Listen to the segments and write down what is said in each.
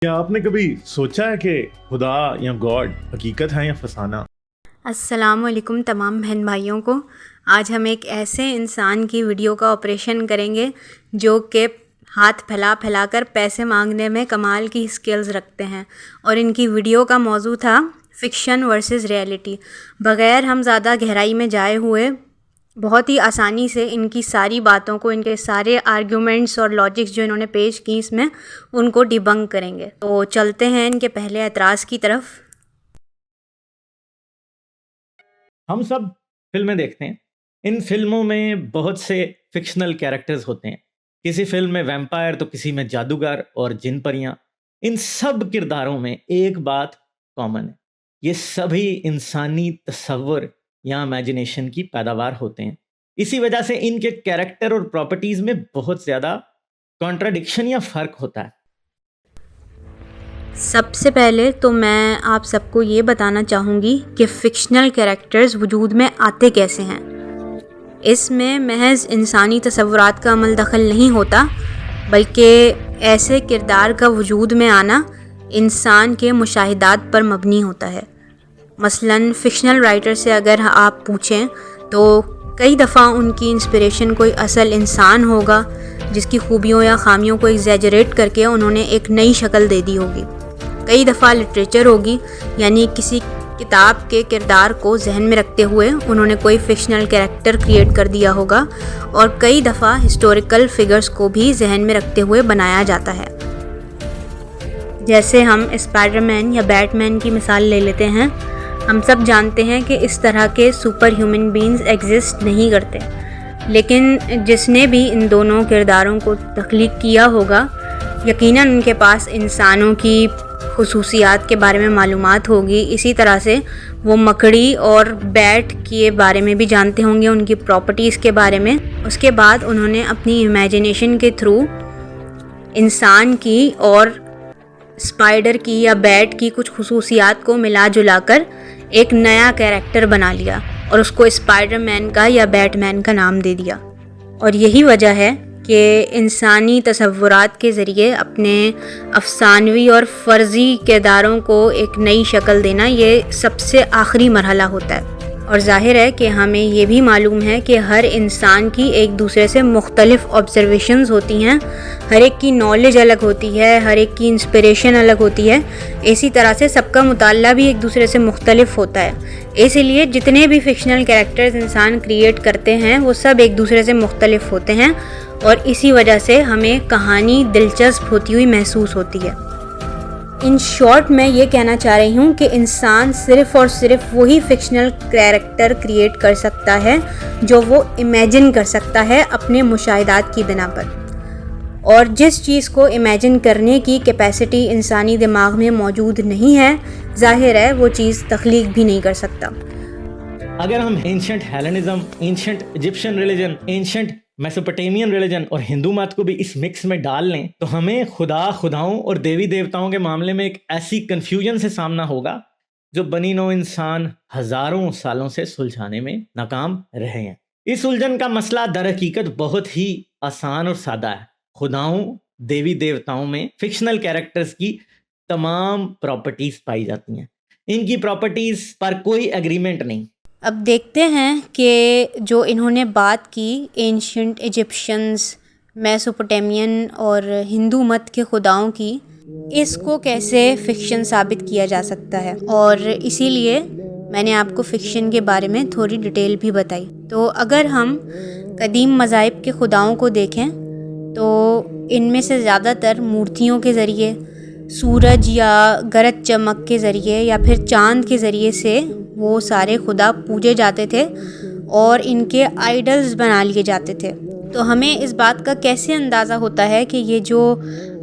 کیا آپ نے کبھی سوچا ہے کہ خدا یا گاڈ حقیقت ہے یا فسانہ؟ السلام علیکم تمام بہن بھائیوں کو۔ آج ہم ایک ایسے انسان کی ویڈیو کا آپریشن کریں گے جو کہ ہاتھ پھیلا پھیلا کر پیسے مانگنے میں کمال کی سکلز رکھتے ہیں، اور ان کی ویڈیو کا موضوع تھا فکشن ورسز ریئلٹی۔ بغیر ہم زیادہ گہرائی میں جائے ہوئے بہت ہی آسانی سے ان کی ساری باتوں کو، ان کے سارے آرگیومنٹس اور لاجکس جو انہوں نے پیش کی اس میں، ان کو ڈیبنک کریں گے۔ تو چلتے ہیں ان کے پہلے اعتراض کی طرف۔ ہم سب فلمیں دیکھتے ہیں، ان فلموں میں بہت سے فکشنل کیریکٹرز ہوتے ہیں۔ کسی فلم میں ویمپائر تو کسی میں جادوگر اور جن پریاں۔ ان سب کرداروں میں ایک بات کامن ہے، یہ سبھی انسانی تصور یا امیجنیشن کی پیداوار ہوتے ہیں۔ اسی وجہ سے ان کے کیریکٹر اور پراپرٹیز میں بہت زیادہ کانٹراڈکشن یا فرق ہوتا ہے۔ سب سے پہلے تو میں آپ سب کو یہ بتانا چاہوں گی کہ فکشنل کیریکٹرز وجود میں آتے کیسے ہیں۔ اس میں محض انسانی تصورات کا عمل دخل نہیں ہوتا، بلکہ ایسے کردار کا وجود میں آنا انسان کے مشاہدات پر مبنی ہوتا ہے۔ مثلاً فکشنل رائٹر سے اگر آپ پوچھیں تو کئی دفعہ ان کی انسپریشن کوئی اصل انسان ہوگا جس کی خوبیوں یا خامیوں کو ایگزیجریٹ کر کے انہوں نے ایک نئی شکل دے دی ہوگی۔ کئی دفعہ لٹریچر ہوگی، یعنی کسی کتاب کے کردار کو ذہن میں رکھتے ہوئے انہوں نے کوئی فکشنل کریکٹر کریٹ کر دیا ہوگا، اور کئی دفعہ ہسٹوریکل فگرز کو بھی ذہن میں رکھتے ہوئے بنایا جاتا ہے۔ جیسے ہم اسپائڈر مین یا بیٹ مین کی مثال لے لیتے ہیں۔ ہم سب جانتے ہیں کہ اس طرح کے سپر ہیومن بینگز ایگزسٹ نہیں کرتے، لیکن جس نے بھی ان دونوں کرداروں کو تخلیق کیا ہوگا، یقیناً ان کے پاس انسانوں کی خصوصیات کے بارے میں معلومات ہوگی۔ اسی طرح سے وہ مکڑی اور بیٹ کے بارے میں بھی جانتے ہوں گے، ان کی پراپرٹیز کے بارے میں۔ اس کے بعد انہوں نے اپنی امیجنیشن کے تھرو انسان کی اور اسپائڈر کی یا بیٹ کی کچھ خصوصیات کو ملا جلا کر ایک نیا کیریکٹر بنا لیا، اور اس کو اسپائڈر مین کا یا بیٹ مین کا نام دے دیا۔ اور یہی وجہ ہے کہ انسانی تصورات کے ذریعے اپنے افسانوی اور فرضی کرداروں کو ایک نئی شکل دینا یہ سب سے آخری مرحلہ ہوتا ہے۔ اور ظاہر ہے کہ ہمیں یہ بھی معلوم ہے کہ ہر انسان کی ایک دوسرے سے مختلف آبزرویشنز ہوتی ہیں، ہر ایک کی نالج الگ ہوتی ہے، ہر ایک کی انسپریشن الگ ہوتی ہے۔ اسی طرح سے سب کا مطالعہ بھی ایک دوسرے سے مختلف ہوتا ہے۔ اسی لیے جتنے بھی فکشنل کریکٹرز انسان کریٹ کرتے ہیں وہ سب ایک دوسرے سے مختلف ہوتے ہیں، اور اسی وجہ سے ہمیں کہانی دلچسپ ہوتی ہوئی محسوس ہوتی ہے۔ ان شارٹ میں یہ کہنا چاہ رہی ہوں کہ انسان صرف اور صرف وہی فکشنل کریکٹر کریٹ کر سکتا ہے جو وہ امیجن کر سکتا ہے اپنے مشاہدات کی بنا پر، اور جس چیز کو امیجن کرنے کی کیپیسٹی انسانی دماغ میں موجود نہیں ہے، ظاہر ہے وہ چیز تخلیق بھی نہیں کر سکتا۔ اگر ہم ancient Hellenism, ancient Egyptian religion, ancient Mesopotamian religion اور ہندو مت کو بھی اس مکس میں ڈال لیں تو ہمیں خداؤں اور دیوی دیوتاؤں کے معاملے میں ایک ایسی کنفیوژن سے سامنا ہوگا جو بنی نوع انسان ہزاروں سالوں سے سلجھانے میں ناکام رہے ہیں۔ اس الجھن کا مسئلہ در حقیقت بہت ہی آسان اور سادہ ہے۔ خداؤں، دیوی دیوتاؤں میں فکشنل کیریکٹرز کی تمام پراپرٹیز پائی جاتی ہیں، ان کی پراپرٹیز پر کوئی ایگریمنٹ نہیں۔ اب دیکھتے ہیں کہ جو انہوں نے بات کی اینشنٹ ایجپشنز، میسوپوٹیمین اور ہندو مت کے خداؤں کی، اس کو کیسے فکشن ثابت کیا جا سکتا ہے، اور اسی لیے میں نے آپ کو فکشن کے بارے میں تھوڑی ڈیٹیل بھی بتائی۔ تو اگر ہم قدیم مذاہب کے خداؤں کو دیکھیں تو ان میں سے زیادہ تر مورتیوں کے ذریعے، سورج یا گرج چمک کے ذریعے یا پھر چاند کے ذریعے سے وہ سارے خدا پوجے جاتے تھے اور ان کے آئیڈلز بنا لیے جاتے تھے۔ تو ہمیں اس بات کا کیسے اندازہ ہوتا ہے کہ یہ جو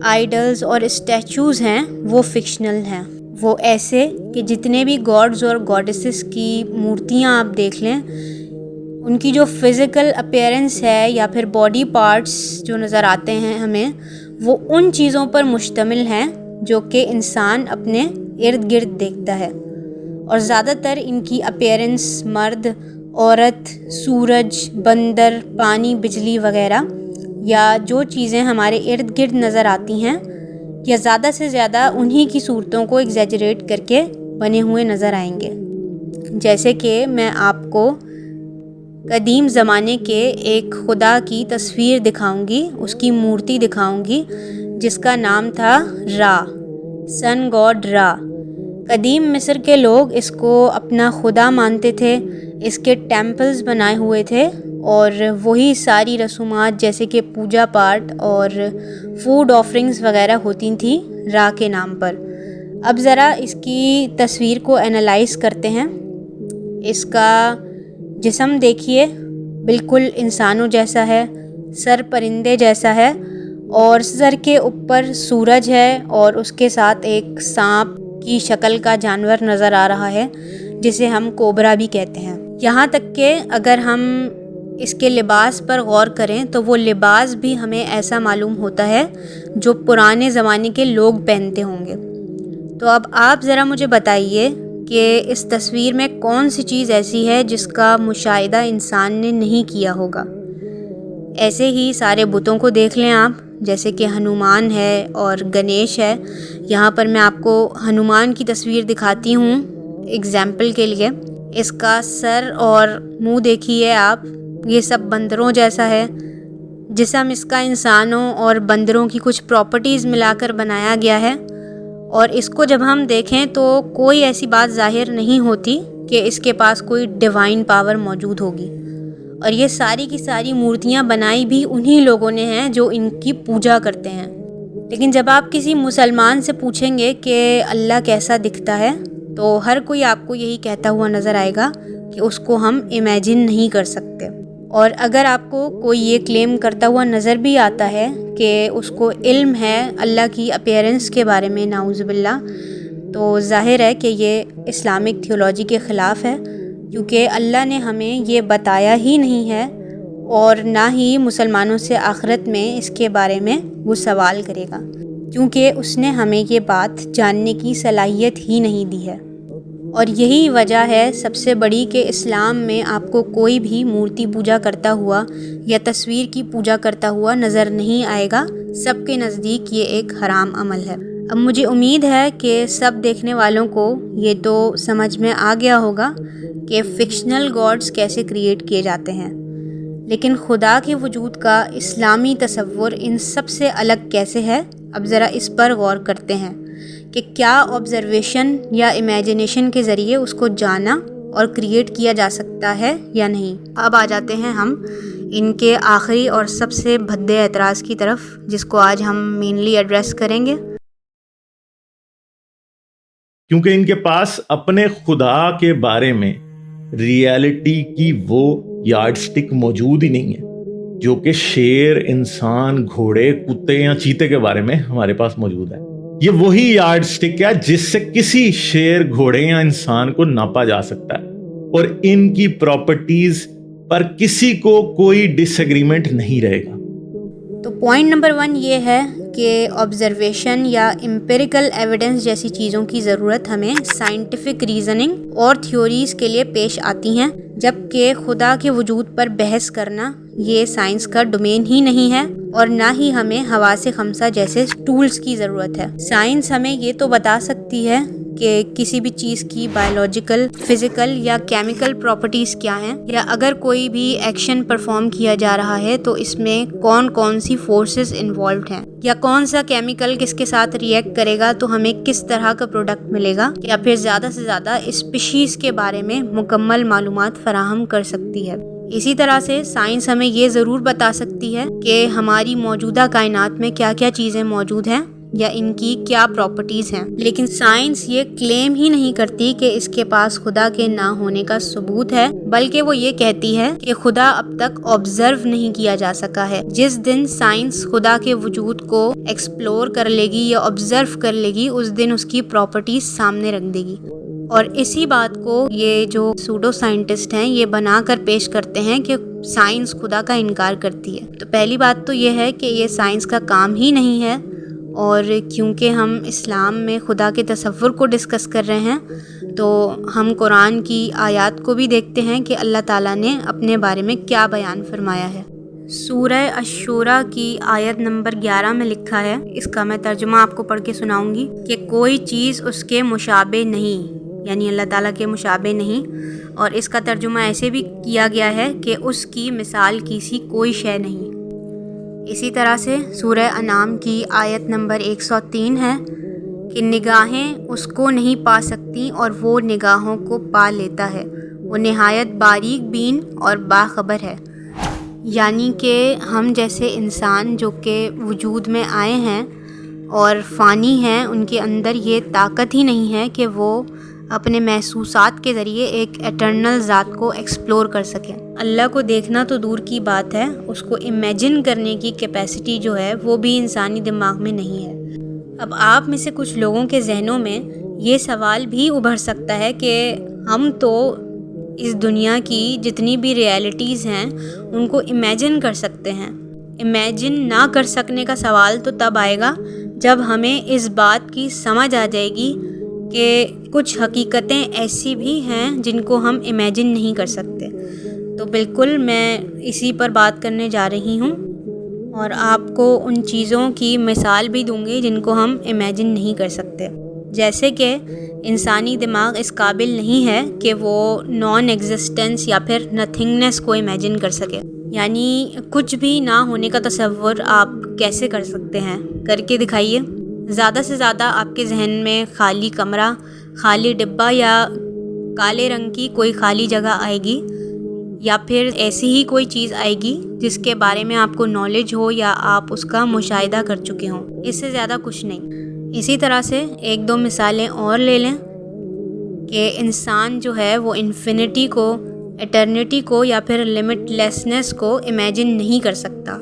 آئیڈلز اور اسٹیچوز ہیں وہ فکشنل ہیں؟ وہ ایسے کہ جتنے بھی گاڈز اور گاڈیسز کی مورتیاں آپ دیکھ لیں، ان کی جو فزیکل اپیرنس ہے یا پھر باڈی پارٹس جو نظر آتے ہیں ہمیں، وہ ان چیزوں پر مشتمل ہیں جو کہ انسان اپنے ارد گرد دیکھتا ہے، اور زیادہ تر ان کی اپیرنس مرد، عورت، سورج، بندر، پانی، بجلی وغیرہ، یا جو چیزیں ہمارے ارد گرد نظر آتی ہیں، یا زیادہ سے زیادہ انہی کی صورتوں کو ایگزیجریٹ کر کے بنے ہوئے نظر آئیں گے. جیسے کہ میں آپ کو قدیم زمانے کے ایک خدا کی تصویر دکھاؤں گی، اس کی مورتی دکھاؤں گی جس کا نام تھا را، سن گاڈ را. قدیم مصر کے لوگ اس کو اپنا خدا مانتے تھے، اس کے ٹیمپلز بنائے ہوئے تھے اور وہی ساری رسومات جیسے کہ پوجا پاٹ اور فوڈ آفرنگز وغیرہ ہوتی تھیں را کے نام پر. اب ذرا اس کی تصویر کو انالائز کرتے ہیں. اس کا جسم دیکھیے، بالکل انسانوں جیسا ہے، سر پرندے جیسا ہے اور سر کے اوپر سورج ہے اور اس کے ساتھ ایک سانپ کی شکل کا جانور نظر آ رہا ہے جسے ہم کوبرا بھی کہتے ہیں. یہاں تک کہ اگر ہم اس کے لباس پر غور کریں تو وہ لباس بھی ہمیں ایسا معلوم ہوتا ہے جو پرانے زمانے کے لوگ پہنتے ہوں گے. تو اب آپ ذرا مجھے بتائیے کہ اس تصویر میں کون سی چیز ایسی ہے جس کا مشاہدہ انسان نے نہیں کیا ہوگا. ایسے ہی سارے بتوں کو دیکھ لیں آپ، جیسے کہ ہنومان ہے اور گنیش ہے. یہاں پر میں آپ کو ہنومان کی تصویر دکھاتی ہوں ایگزامپل کے لیے. اس کا سر اور منہ دیکھیے آپ، یہ سب بندروں جیسا ہے. جسم اس کا انسانوں اور بندروں کی کچھ پراپرٹیز ملا کر بنایا گیا ہے اور اس کو جب ہم دیکھیں تو کوئی ایسی بات ظاہر نہیں ہوتی کہ اس کے پاس کوئی ڈیوائن پاور موجود ہوگی. اور یہ ساری کی ساری مورتیاں بنائی بھی انہی لوگوں نے ہیں جو ان کی پوجا کرتے ہیں. لیکن جب آپ کسی مسلمان سے پوچھیں گے کہ اللہ کیسا دکھتا ہے تو ہر کوئی آپ کو یہی کہتا ہوا نظر آئے گا کہ اس کو ہم امیجن نہیں کر سکتے. اور اگر آپ کو کوئی یہ کلیم کرتا ہوا نظر بھی آتا ہے کہ اس کو علم ہے اللہ کی اپیرنس کے بارے میں، نعوذ باللہ، تو ظاہر ہے کہ یہ اسلامک تھیولوجی کے خلاف ہے، کیونکہ اللہ نے ہمیں یہ بتایا ہی نہیں ہے اور نہ ہی مسلمانوں سے آخرت میں اس کے بارے میں وہ سوال کرے گا، کیونکہ اس نے ہمیں یہ بات جاننے کی صلاحیت ہی نہیں دی ہے. اور یہی وجہ ہے سب سے بڑی کہ اسلام میں آپ کو کوئی بھی مورتی پوجا کرتا ہوا یا تصویر کی پوجا کرتا ہوا نظر نہیں آئے گا. سب کے نزدیک یہ ایک حرام عمل ہے. اب مجھے امید ہے کہ سب دیکھنے والوں کو یہ تو سمجھ میں آ گیا ہوگا کہ فکشنل گاڈز کیسے کریٹ کیے جاتے ہیں، لیکن خدا کے وجود کا اسلامی تصور ان سب سے الگ کیسے ہے. اب ذرا اس پر غور کرتے ہیں کہ کیا آبزرویشن یا امیجنیشن کے ذریعے اس کو جانا اور کریٹ کیا جا سکتا ہے یا نہیں. اب آ جاتے ہیں ہم ان کے آخری اور سب سے بھدے اعتراض کی طرف، جس کو آج ہم مینلی ایڈریس کریں گے. کیونکہ ان کے پاس اپنے خدا کے بارے میں ریئلٹی کی وہ یارڈ سٹک موجود ہی نہیں ہے جو کہ شیر، انسان، گھوڑے، کتے یا چیتے کے بارے میں ہمارے پاس موجود ہے. یہ وہی یارڈ سٹک ہے جس سے کسی شیر، گھوڑے یا انسان کو ناپا جا سکتا ہے اور ان کی پراپرٹیز پر کسی کو کوئی ڈس ایگریمنٹ نہیں رہے گا. تو پوائنٹ نمبر 1 یہ ہے کہ آبزرویشن یا امپیریکل ایویڈنس جیسی چیزوں کی ضرورت ہمیں سائنٹیفک ریزننگ اور تھیوریز کے لیے پیش آتی ہیں، جبکہ خدا کے وجود پر بحث کرنا یہ سائنس کا ڈومین ہی نہیں ہے اور نہ ہی ہمیں حواس خمسہ جیسے ٹولز کی ضرورت ہے. سائنس ہمیں یہ تو بتا سکتی ہے کہ کسی بھی چیز کی بایولوجیکل، فزیکل یا کیمیکل پراپرٹیز کیا ہیں، یا اگر کوئی بھی ایکشن پرفارم کیا جا رہا ہے تو اس میں کون کون سی فورسز انوالوڈ ہیں، یا کون سا کیمیکل کس کے ساتھ ریئیکٹ کرے گا تو ہمیں کس طرح کا پروڈکٹ ملے گا، یا پھر زیادہ سے زیادہ اسپیشیز کے بارے میں مکمل معلومات فراہم کر سکتی ہے. اسی طرح سے سائنس ہمیں یہ ضرور بتا سکتی ہے کہ ہماری موجودہ کائنات میں کیا کیا چیزیں موجود ہیں یا ان کی کیا پراپرٹیز ہیں، لیکن سائنس یہ کلیم ہی نہیں کرتی کہ اس کے پاس خدا کے نہ ہونے کا ثبوت ہے، بلکہ وہ یہ کہتی ہے کہ خدا اب تک آبزرو نہیں کیا جا سکا ہے. جس دن سائنس خدا کے وجود کو ایکسپلور کر لے گی یا آبزرو کر لے گی، اس دن اس کی پراپرٹیز سامنے رکھ دے گی. اور اسی بات کو یہ جو سوڈو سائنٹسٹ ہیں یہ بنا کر پیش کرتے ہیں کہ سائنس خدا کا انکار کرتی ہے. تو پہلی بات تو یہ ہے کہ یہ سائنس کا کام ہی نہیں ہے، اور کیونکہ ہم اسلام میں خدا کے تصور کو ڈسکس کر رہے ہیں تو ہم قرآن کی آیات کو بھی دیکھتے ہیں کہ اللہ تعالیٰ نے اپنے بارے میں کیا بیان فرمایا ہے. سورہ الشورى کی آیت نمبر 11 میں لکھا ہے، اس کا میں ترجمہ آپ کو پڑھ کے سناؤں گی، کہ کوئی چیز اس کے مشابہ نہیں، یعنی اللہ تعالیٰ کے مشابہ نہیں، اور اس کا ترجمہ ایسے بھی کیا گیا ہے کہ اس کی مثال کسی کوئی شے نہیں۔ اسی طرح سے سورہ انعام کی آیت نمبر 103 ہے کہ نگاہیں اس کو نہیں پا سکتی اور وہ نگاہوں کو پا لیتا ہے، وہ نہایت باریک بین اور باخبر ہے۔ یعنی کہ ہم جیسے انسان جو کہ وجود میں آئے ہیں اور فانی ہیں، ان کے اندر یہ طاقت ہی نہیں ہے کہ وہ اپنے محسوسات کے ذریعے ایک ایٹرنل ذات کو ایکسپلور کر سکیں۔ اللہ کو دیکھنا تو دور کی بات ہے، اس کو امیجن کرنے کی کیپیسٹی جو ہے وہ بھی انسانی دماغ میں نہیں ہے۔ اب آپ میں سے کچھ لوگوں کے ذہنوں میں یہ سوال بھی ابھر سکتا ہے کہ ہم تو اس دنیا کی جتنی بھی ریالٹیز ہیں ان کو امیجن کر سکتے ہیں۔ امیجن نہ کر سکنے کا سوال تو تب آئے گا جب ہمیں اس بات کی سمجھ آ جائے گی کہ کچھ حقیقتیں ایسی بھی ہیں جن کو ہم امیجن نہیں کر سکتے۔ تو بالکل میں اسی پر بات کرنے جا رہی ہوں اور آپ کو ان چیزوں کی مثال بھی دوں گی جن کو ہم امیجن نہیں کر سکتے، جیسے کہ انسانی دماغ اس قابل نہیں ہے کہ وہ نان ایگزسٹنس یا پھر نتھنگنس کو امیجن کر سکے۔ یعنی کچھ بھی نہ ہونے کا تصور آپ کیسے کر سکتے ہیں؟ کر کے دکھائیے۔ زیادہ سے زیادہ آپ کے ذہن میں خالی کمرہ، خالی ڈبہ یا کالے رنگ کی کوئی خالی جگہ آئے گی، یا پھر ایسی ہی کوئی چیز آئے گی جس کے بارے میں آپ کو نالج ہو یا آپ اس کا مشاہدہ کر چکے ہوں۔ اس سے زیادہ کچھ نہیں۔ اسی طرح سے ایک دو مثالیں اور لے لیں کہ انسان جو ہے وہ انفینٹی کو، ایٹرنیٹی کو یا پھر لمٹ لیسنس کو امیجن نہیں کر سکتا،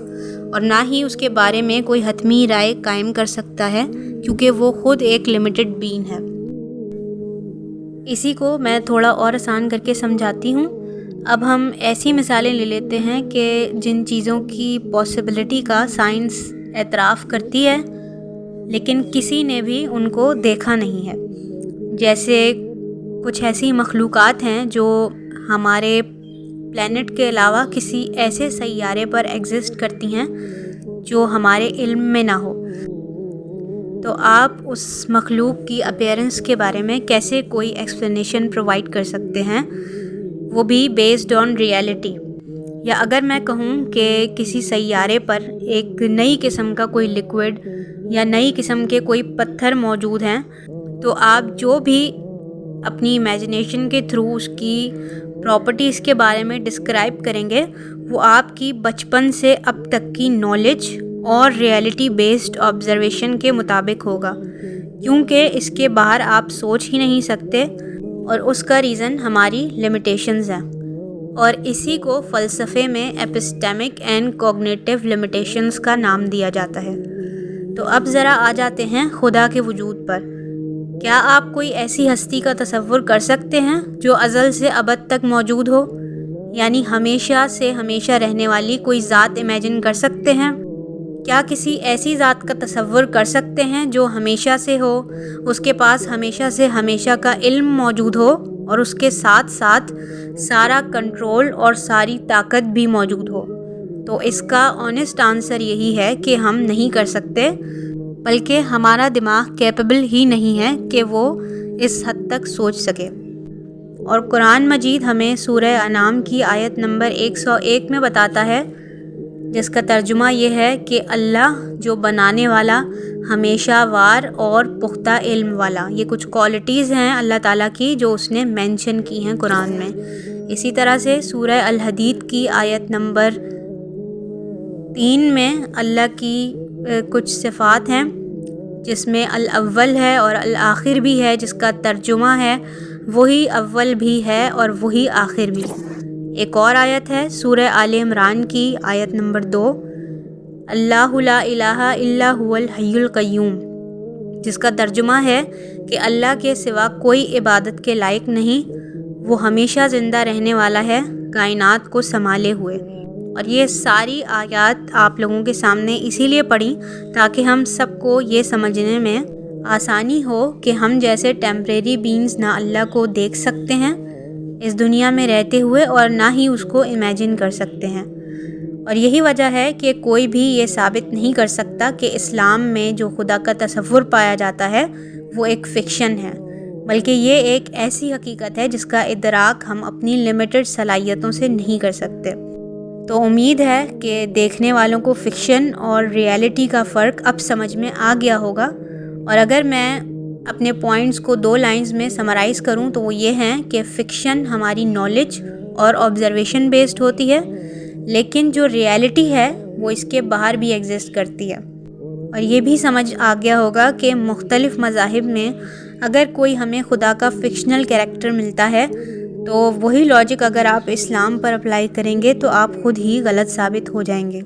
اور نہ ہی اس کے بارے میں کوئی حتمی رائے قائم کر سکتا ہے، کیونکہ وہ خود ایک لمیٹڈ بین ہے۔ اسی کو میں تھوڑا اور آسان کر کے سمجھاتی ہوں۔ اب ہم ایسی مثالیں لے لیتے ہیں کہ جن چیزوں کی پاسبلٹی کا سائنس اعتراف کرتی ہے لیکن کسی نے بھی ان کو دیکھا نہیں ہے۔ جیسے کچھ ایسی مخلوقات ہیں جو ہمارے پلینٹ کے علاوہ کسی ایسے سیارے پر ایگزسٹ کرتی ہیں جو ہمارے علم میں نہ ہو۔ تو آپ اس مخلوق کی اپیرنس کے بارے میں کیسے کوئی ایکسپلینیشن پرووائڈ کر سکتے ہیں، وہ بھی بیسڈ آن ریالٹی؟ یا اگر میں کہوں کہ کسی سیارے پر ایک نئی قسم کا کوئی لیکوڈ یا نئی قسم کے کوئی پتھر موجود ہیں، تو آپ جو بھی اپنی امیجنیشن کے تھرو اس کی پراپرٹیز کے بارے میں ڈسکرائب کریں گے، وہ آپ کی بچپن سے اب تک کی نالج اور ریالٹی بیسڈ آبزرویشن کے مطابق ہوگا، کیونکہ اس کے باہر آپ سوچ ہی نہیں سکتے، اور اس کا ریزن ہماری لمیٹیشنز ہیں، اور اسی کو فلسفے میں ایپسٹیمک اینڈ کوگنیٹیو لمیٹیشنز کا نام دیا جاتا ہے۔ تو اب ذرا آ جاتے ہیں خدا کے وجود پر۔ کیا آپ کوئی ایسی ہستی کا تصور کر سکتے ہیں جو ازل سے ابد تک موجود ہو؟ یعنی ہمیشہ سے ہمیشہ رہنے والی کوئی ذات امیجن کر سکتے ہیں؟ کیا کسی ایسی ذات کا تصور کر سکتے ہیں جو ہمیشہ سے ہو، اس کے پاس ہمیشہ سے ہمیشہ کا علم موجود ہو، اور اس کے ساتھ ساتھ سارا کنٹرول اور ساری طاقت بھی موجود ہو؟ تو اس کا آنیسٹ آنسر یہی ہے کہ ہم نہیں کر سکتے، بلکہ ہمارا دماغ کیپیبل ہی نہیں ہے کہ وہ اس حد تک سوچ سکے۔ اور قرآن مجید ہمیں سورہ انعام کی آیت نمبر 101 میں بتاتا ہے، جس کا ترجمہ یہ ہے کہ اللہ جو بنانے والا، ہمیشہ وار اور پختہ علم والا۔ یہ کچھ کوالٹیز ہیں اللہ تعالیٰ کی جو اس نے مینشن کی ہیں قرآن میں۔ اسی طرح سے سورہ الحدید کی آیت نمبر 3 میں اللہ کی کچھ صفات ہیں، جس میں الاول ہے اور الآخر بھی ہے، جس کا ترجمہ ہے وہی اول بھی ہے اور وہی آخر بھی۔ ایک اور آیت ہے سورہ آل عمران کی آیت نمبر 2، اللہ لا الہ الا هو الحی القیوم، جس کا ترجمہ ہے کہ اللہ کے سوا کوئی عبادت کے لائق نہیں، وہ ہمیشہ زندہ رہنے والا ہے کائنات کو سنبھالے ہوئے۔ اور یہ ساری آیات آپ لوگوں کے سامنے اسی لیے پڑھی تاکہ ہم سب کو یہ سمجھنے میں آسانی ہو کہ ہم جیسے ٹیمپریری بینز نہ اللہ کو دیکھ سکتے ہیں اس دنیا میں رہتے ہوئے، اور نہ ہی اس کو امیجن کر سکتے ہیں۔ اور یہی وجہ ہے کہ کوئی بھی یہ ثابت نہیں کر سکتا کہ اسلام میں جو خدا کا تصور پایا جاتا ہے وہ ایک فکشن ہے، بلکہ یہ ایک ایسی حقیقت ہے جس کا ادراک ہم اپنی لمیٹڈ صلاحیتوں سے نہیں کر سکتے۔ تو امید ہے کہ دیکھنے والوں کو فکشن اور ریئلٹی کا فرق اب سمجھ میں آ گیا ہوگا، اور اگر میں اپنے پوائنٹس کو 2 لائنز میں سمرائز کروں تو وہ یہ ہیں کہ فکشن ہماری نالج اور آبزرویشن بیسڈ ہوتی ہے، لیکن جو ریئلٹی ہے وہ اس کے باہر بھی ایگزسٹ کرتی ہے۔ اور یہ بھی سمجھ آ گیا ہوگا کہ مختلف مذاہب میں اگر کوئی ہمیں خدا کا فکشنل کیریکٹر ملتا ہے تو وہی لاجک اگر آپ اسلام پر اپلائی کریں گے تو آپ خود ہی غلط ثابت ہو جائیں گے۔